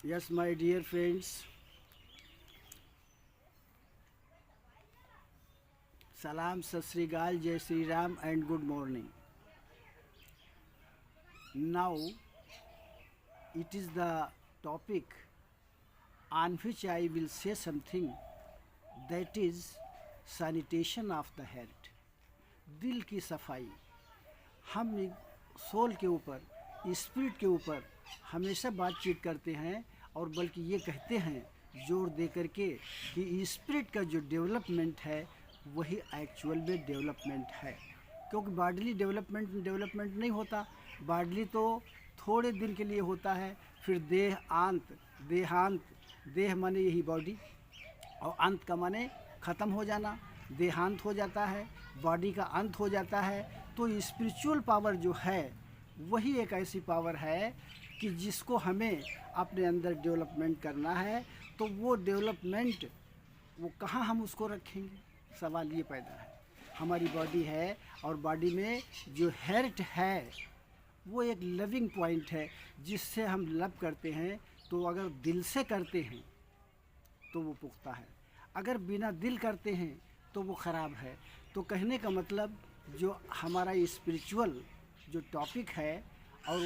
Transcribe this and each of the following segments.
Yes, my dear friends, Salam, Sat Sri Akal, Jai Sri Ram, and good morning. Now, it is the topic on which I will say something, that is sanitation of the heart. दिल की सफाई. हम soul के ऊपर, spirit के ऊपर हमेशा बातचीत करते हैं और बल्कि ये कहते हैं जोर दे करके कि स्पिरिट का जो डेवलपमेंट है वही एक्चुअल में डेवलपमेंट है. क्योंकि बॉडली डेवलपमेंट नहीं होता. बॉडली तो थोड़े दिन के लिए होता है, फिर देहांत. देह माने यही बॉडी, और अंत का माने ख़त्म हो जाना. देहांत हो जाता है, बॉडी का अंत हो जाता है. तो स्पिरिचुअल पावर जो है वही एक ऐसी पावर है कि जिसको हमें अपने अंदर डेवलपमेंट करना है. तो वो डेवलपमेंट वो कहाँ हम उसको रखेंगे, सवाल ये पैदा है. हमारी बॉडी है और बॉडी में जो हार्ट है वो एक लविंग पॉइंट है जिससे हम लव करते हैं. तो अगर दिल से करते हैं तो वो पुख्ता है, अगर बिना दिल करते हैं तो वो ख़राब है. तो कहने का मतलब जो हमारा स्पिरिचुअल जो टॉपिक है और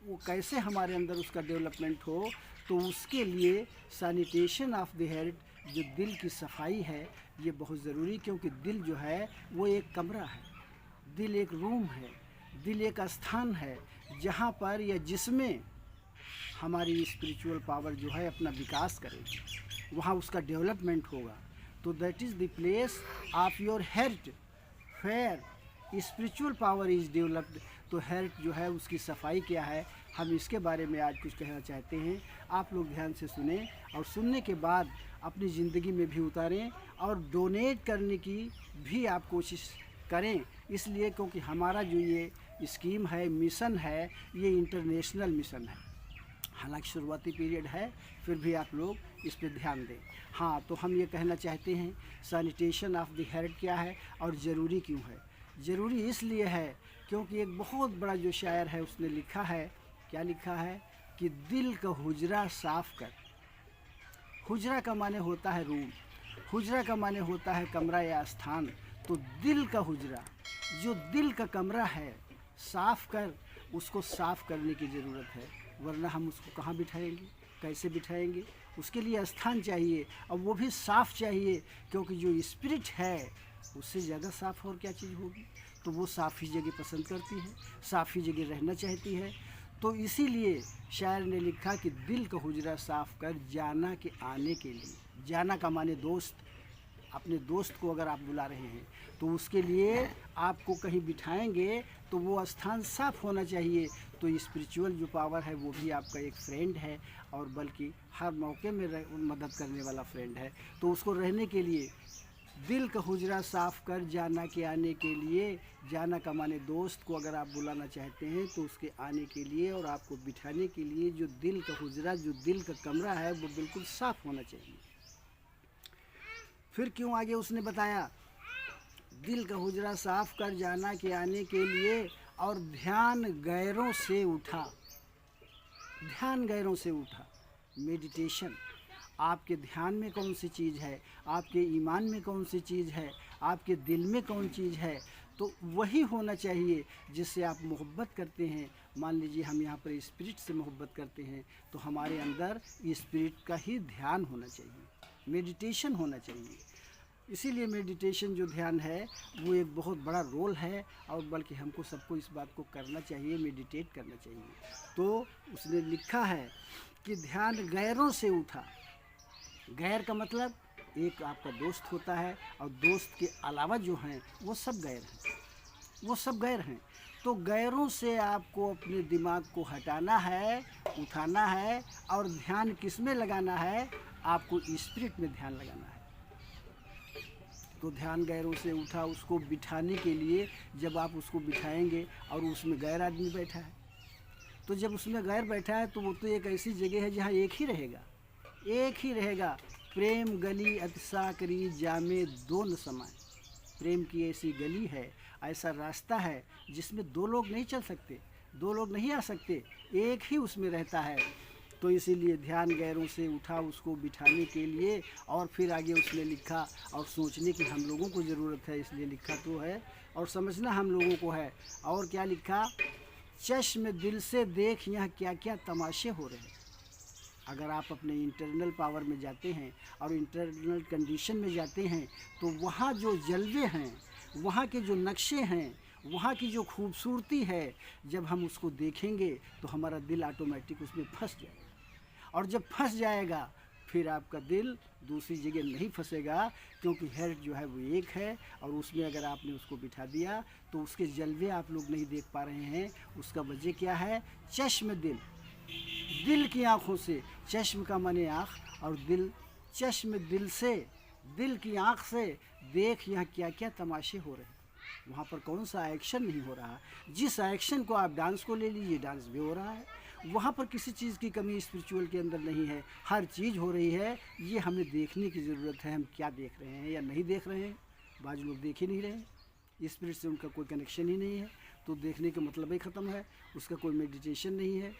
वो कैसे हमारे अंदर उसका डेवलपमेंट हो, तो उसके लिए सैनिटेशन ऑफ द हार्ट, जो दिल की सफाई है, ये बहुत ज़रूरी. क्योंकि दिल जो है वो एक कमरा है, दिल एक रूम है, दिल एक स्थान है जहाँ पर या जिसमें हमारी स्पिरिचुअल पावर जो है अपना विकास करेगी, वहाँ उसका डेवलपमेंट होगा. तो that is the place of your heart where spiritual power is developed. तो हार्ट जो है उसकी सफाई क्या है, हम इसके बारे में आज कुछ कहना चाहते हैं. आप लोग ध्यान से सुने और सुनने के बाद अपनी ज़िंदगी में भी उतारें और डोनेट करने की भी आप कोशिश करें. इसलिए क्योंकि हमारा जो ये स्कीम है, मिशन है, ये इंटरनेशनल मिशन है. हालांकि शुरुआती पीरियड है, फिर भी आप लोग इस पर ध्यान दें. हाँ, तो हम ये कहना चाहते हैं सैनिटेशन ऑफ द हार्ट क्या है और ज़रूरी क्यों है. ज़रूरी इसलिए है क्योंकि एक बहुत बड़ा जो शायर है उसने लिखा है, क्या लिखा है कि दिल का हुजरा साफ़ कर. हुजरा का माने होता है रूम, हुजरा का माने होता है कमरा या स्थान. तो दिल का हुजरा, जो दिल का कमरा है, साफ़ कर. उसको साफ़ करने की ज़रूरत है, वरना हम उसको कहाँ बिठाएंगे, कैसे बिठाएंगे. उसके लिए स्थान चाहिए और वो भी साफ़ चाहिए. क्योंकि जो स्पिरिट है उससे ज़्यादा साफ़ और क्या चीज़ होगी. तो वो साफ़ ही जगह पसंद करती है, साफ़ ही जगह रहना चाहती है. तो इसीलिए शायर ने लिखा कि दिल का हुजरा साफ़ कर जाना के आने के लिए. जाना का माने दोस्त. अपने दोस्त को अगर आप बुला रहे हैं तो उसके लिए आपको कहीं बिठाएंगे तो वो स्थान साफ़ होना चाहिए. तो स्पिरिचुअल जो पावर है वो भी आपका एक फ्रेंड है और बल्कि हर मौके में मदद करने वाला फ्रेंड है. तो उसको रहने के लिए दिल का हुजरा साफ़ कर जाना के आने के लिए. जाना का माने दोस्त को अगर आप बुलाना चाहते हैं तो उसके आने के लिए और आपको बिठाने के लिए जो दिल का हुजरा, जो दिल का कमरा है, वो बिल्कुल साफ़ होना चाहिए. फिर क्यों आगे उसने बताया दिल का हुजरा साफ़ कर जाना के आने के लिए और ध्यान गैरों से उठा. ध्यान गैरों से उठा. मेडिटेशन. आपके ध्यान में कौन सी चीज़ है, आपके ईमान में कौन सी चीज़ है, आपके दिल में कौन चीज़ है, तो वही होना चाहिए जिससे आप मोहब्बत करते हैं. मान लीजिए हम यहाँ पर स्पिरिट से मोहब्बत करते हैं तो हमारे अंदर स्पिरिट का ही ध्यान होना चाहिए, मेडिटेशन होना चाहिए. इसीलिए मेडिटेशन जो ध्यान है वो एक बहुत बड़ा रोल है और बल्कि हमको सबको इस बात को करना चाहिए, मेडिटेट करना चाहिए. तो उसने लिखा है कि ध्यान गैरों से उठा. गैर का मतलब एक आपका दोस्त होता है और दोस्त के अलावा जो हैं वो सब गैर हैं, वो सब गैर हैं. तो गैरों से आपको अपने दिमाग को हटाना है, उठाना है और ध्यान किस में लगाना है, आपको स्पिरिट में ध्यान लगाना है. तो ध्यान गैरों से उठा, उसको बिठाने के लिए जब आप उसको बिठाएंगे और उसमें गैर आदमी बैठा है, तो जब उसमें गैर बैठा है तो वो तो एक ऐसी जगह है जहाँ एक ही रहेगा, एक ही रहेगा. प्रेम गली अतिसा करी जामे दो न समाए. प्रेम की ऐसी गली है, ऐसा रास्ता है जिसमें दो लोग नहीं चल सकते, दो लोग नहीं आ सकते, एक ही उसमें रहता है. तो इसीलिए ध्यान गैरों से उठा उसको बिठाने के लिए, और फिर आगे उसने लिखा, और सोचने की हम लोगों को ज़रूरत है, इसलिए लिखा तो है और समझना हम लोगों को है। और क्या लिखा, चश्म दिल से देख यहाँ क्या क्या तमाशे हो रहे हैं। अगर आप अपने इंटरनल पावर में जाते हैं और इंटरनल कंडीशन में जाते हैं तो वहाँ जो जलवे हैं, वहाँ के जो नक्शे हैं, वहाँ की जो खूबसूरती है, जब हम उसको देखेंगे तो हमारा दिल ऑटोमेटिक उसमें फंस जाएगा। और जब फंस जाएगा फिर आपका दिल दूसरी जगह नहीं फंसेगा, क्योंकि हेड जो है वो एक है, और उसमें अगर आपने उसको बिठा दिया तो उसके जलवे आप लोग नहीं देख पा रहे हैं। उसका वजह क्या है, चश्म दिल, दिल की आँखों से, चश्म का माने आँख और दिल, चश्म दिल से, दिल की आँख से देख यहाँ क्या क्या तमाशे हो रहे हैं। वहाँ पर कौन सा एक्शन नहीं हो रहा। जिस एक्शन को आप डांस को ले लीजिए, डांस भी हो रहा है। वहाँ पर किसी चीज़ की कमी स्पिरिचुअल के अंदर नहीं है, हर चीज़ हो रही है। ये हमें देखने की ज़रूरत है, हम क्या देख रहे हैं या नहीं देख रहे हैं। बाज़ लोग देख ही नहीं रहे, स्पिरिट से उनका कोई कनेक्शन ही नहीं है, तो देखने का मतलब ही ख़त्म है, उसका कोई मेडिटेशन नहीं है।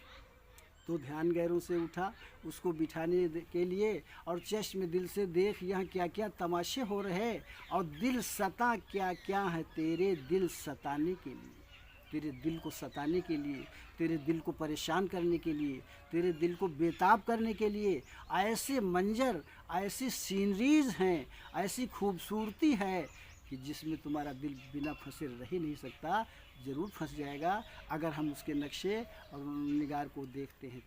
तो ध्यान गैरों से उठा उसको बिठाने के लिए, और चश्म दिल से देख यहाँ क्या क्या तमाशे हो रहे, और दिल सता क्या क्या है तेरे दिल सताने के लिए, तेरे दिल को सताने के लिए, तेरे दिल को परेशान करने के लिए, तेरे दिल को बेताब करने के लिए। ऐसे मंजर, ऐसी सीनरीज हैं, ऐसी खूबसूरती है कि जिसमें तुम्हारा दिल बिना फंसे रह ही नहीं सकता, ज़रूर फंस जाएगा अगर हम उसके नक्शे और निगार को देखते हैं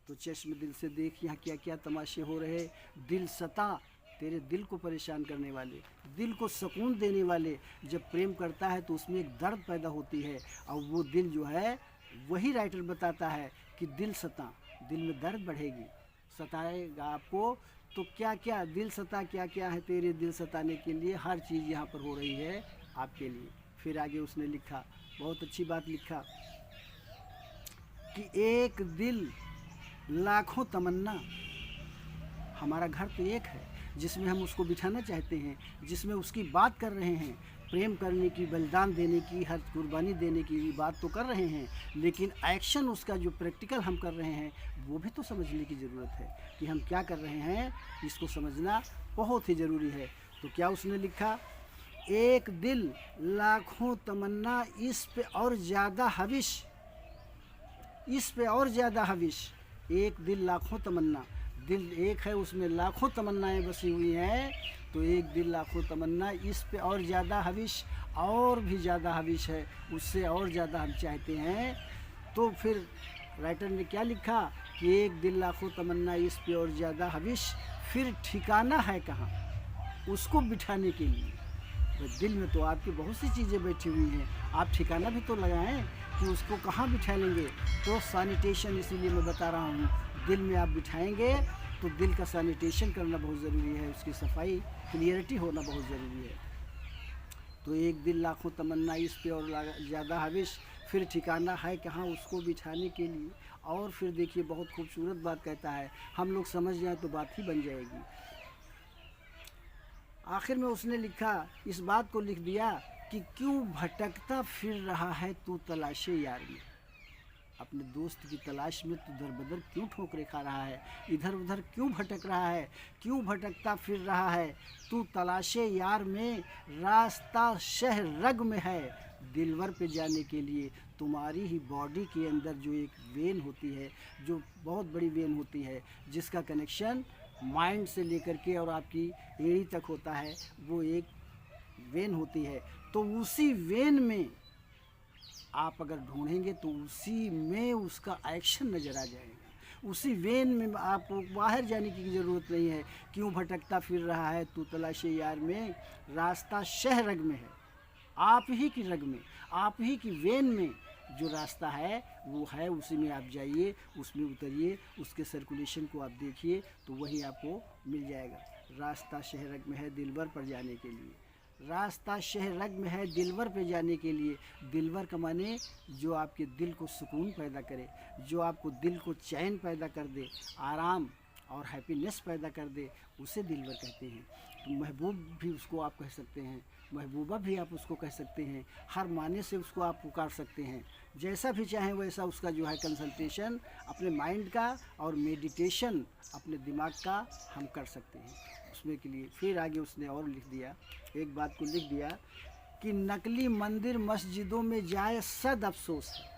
तो चश्म दिल से देख यहाँ क्या क्या तमाशे हो रहे, दिल सता, तेरे दिल को परेशान करने वाले, दिल को सुकून देने वाले। जब प्रेम करता है तो उसमें एक दर्द पैदा होती है, और वो दिल जो है, वही राइटर बताता है कि दिल सता, दिल में दर्द बढ़ेगी, सताएगा आपको। तो क्या क्या दिल सता क्या क्या है तेरे दिल सताने के लिए, हर चीज़ यहाँ पर हो रही है आपके लिए। फिर आगे उसने लिखा, बहुत अच्छी बात लिखा कि एक दिल लाखों तमन्ना। हमारा घर तो एक है जिसमें हम उसको बिठाना चाहते हैं, जिसमें उसकी बात कर रहे हैं, प्रेम करने की, बलिदान देने की, हर कुर्बानी देने की बात तो कर रहे हैं, लेकिन एक्शन उसका जो प्रैक्टिकल हम कर रहे हैं वो भी तो समझने की ज़रूरत है कि हम क्या कर रहे हैं। इसको समझना बहुत ही ज़रूरी है। तो क्या उसने लिखा, एक दिल लाखों तमन्ना, इस पे और ज़्यादा हविश, इस पे और ज़्यादा हविश। एक दिल लाखों तमन्ना, दिल एक है उसमें लाखों तमन्नाएं बसी हुई हैं, तो एक दिल लाखों तमन्ना, इस पे और ज़्यादा हविश, और भी ज़्यादा हविश है, उससे और ज़्यादा हम चाहते हैं। तो फिर राइटर ने क्या लिखा कि एक दिल लाखों तमन्ना, इस पे और ज़्यादा हविश, फिर ठिकाना है कहाँ उसको बिठाने के लिए। तो दिल में तो आपकी बहुत सी चीज़ें बैठी हुई हैं, आप ठिकाना भी तो लगाएं कि उसको कहाँ बिठा लेंगे। तो सैनिटेशन, इसीलिए मैं बता रहा हूँ, दिल में आप बिठाएंगे तो दिल का सैनिटेशन करना बहुत ज़रूरी है, उसकी सफाई, क्लियरिटी होना बहुत ज़रूरी है। तो एक दिल लाखों तमन्ना, इस पे और ज़्यादा हविश, फिर ठिकाना है कहाँ उसको बिठाने के लिए। और फिर देखिए बहुत खूबसूरत बात कहता है, हम लोग समझ जाएं तो बात ही बन जाएगी। आखिर में उसने लिखा, इस बात को लिख दिया कि क्यों भटकता फिर रहा है तू तलाशे यार में। अपने दोस्त की तलाश में तू दर बदर क्यों ठोकरे खा रहा है, इधर उधर क्यों भटक रहा है, क्यों भटकता फिर रहा है तू तलाशे यार में। रास्ता शहर रग में है दिलवर पे जाने के लिए। तुम्हारी ही बॉडी के अंदर जो एक वेन होती है, जो बहुत बड़ी वेन होती है, जिसका कनेक्शन माइंड से लेकर के और आपकी एड़ी तक होता है, वो एक वेन होती है। तो उसी वेन में आप अगर ढूंढेंगे तो उसी में उसका एक्शन नज़र आ जाएगा। उसी वेन में आपको बाहर जाने की ज़रूरत नहीं है। क्यों भटकता फिर रहा है तू तलाशे यार में, रास्ता शह रग में है, आप ही की रग में, आप ही की वेन में जो रास्ता है वो है, उसी में आप जाइए, उसमें उतरिए, उसके सर्कुलेशन को आप देखिए तो वही आपको मिल जाएगा। रास्ता शह रग में है दिलवर पर जाने के लिए, रास्ता शह रग में है दिलवर पे जाने के लिए। दिलवर का माने जो आपके दिल को सुकून पैदा करे, जो आपको दिल को चैन पैदा कर दे, आराम और हैप्पीनेस पैदा कर दे, उसे दिलवर कहते हैं। तो महबूब भी उसको आप कह सकते हैं, महबूबा भी आप उसको कह सकते हैं, हर माने से उसको आप पुकार सकते हैं। जैसा भी चाहें वैसा उसका जो है कंसल्टेशन अपने माइंड का और मेडिटेशन अपने दिमाग का हम कर सकते हैं। उसमें के लिए फिर आगे उसने और लिख दिया, एक बात को लिख दिया कि नकली मंदिर मस्जिदों में जाए सद अफसोस है।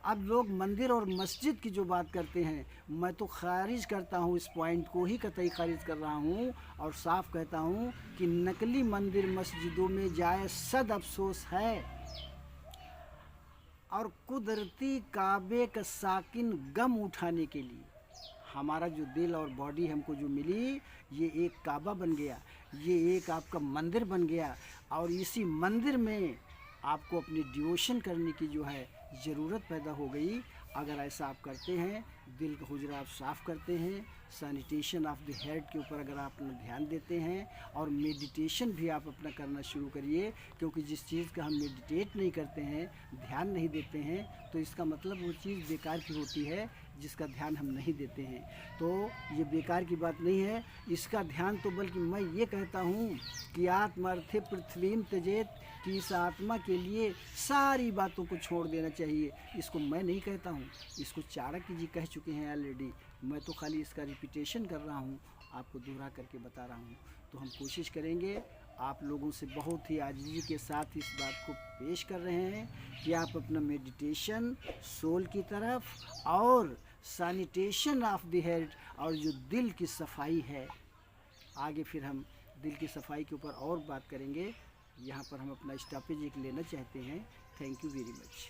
अब लोग मंदिर और मस्जिद की जो बात करते हैं, मैं तो खारिज करता हूँ, इस पॉइंट को ही कतई खारिज कर रहा हूँ और साफ कहता हूँ कि नकली मंदिर मस्जिदों में जाए सद अफसोस है, और कुदरती काबे का साकिन गम उठाने के लिए हमारा जो दिल और बॉडी हमको जो मिली, ये एक काबा बन गया, ये एक आपका मंदिर बन गया, और इसी मंदिर में आपको अपनी डिवोशन करने की जो है ज़रूरत पैदा हो गई। अगर ऐसा आप करते हैं, दिल का हुजरा आप साफ़ करते हैं, सैनिटेशन ऑफ द हेड के ऊपर अगर आप अपना ध्यान देते हैं, और मेडिटेशन भी आप अपना करना शुरू करिए, क्योंकि जिस चीज़ का हम मेडिटेट नहीं करते हैं, ध्यान नहीं देते हैं, तो इसका मतलब वो चीज़ बेकार की होती है जिसका ध्यान हम नहीं देते हैं। तो ये बेकार की बात नहीं है, इसका ध्यान तो बल्कि मैं ये कहता हूँ कि आत्मार्थे पृथ्वीम त्यजेत, कि इस आत्मा के लिए सारी बातों को छोड़ देना चाहिए। इसको मैं नहीं कहता हूँ, इसको चाणक्य जी कह चुके हैं ऑलरेडी, मैं तो खाली इसका रिपीटेशन कर रहा हूँ, आपको दोहरा करके बता रहा हूँ। तो हम कोशिश करेंगे, आप लोगों से बहुत ही आजिज़ी के साथ इस बात को पेश कर रहे हैं कि आप अपना मेडिटेशन सोल की तरफ और सैनिटेशन ऑफ द हेड और जो दिल की सफाई है, आगे फिर हम दिल की सफाई के ऊपर और बात करेंगे। यहाँ पर हम अपना स्टॉपेज एक लेना चाहते हैं। Thank you very much.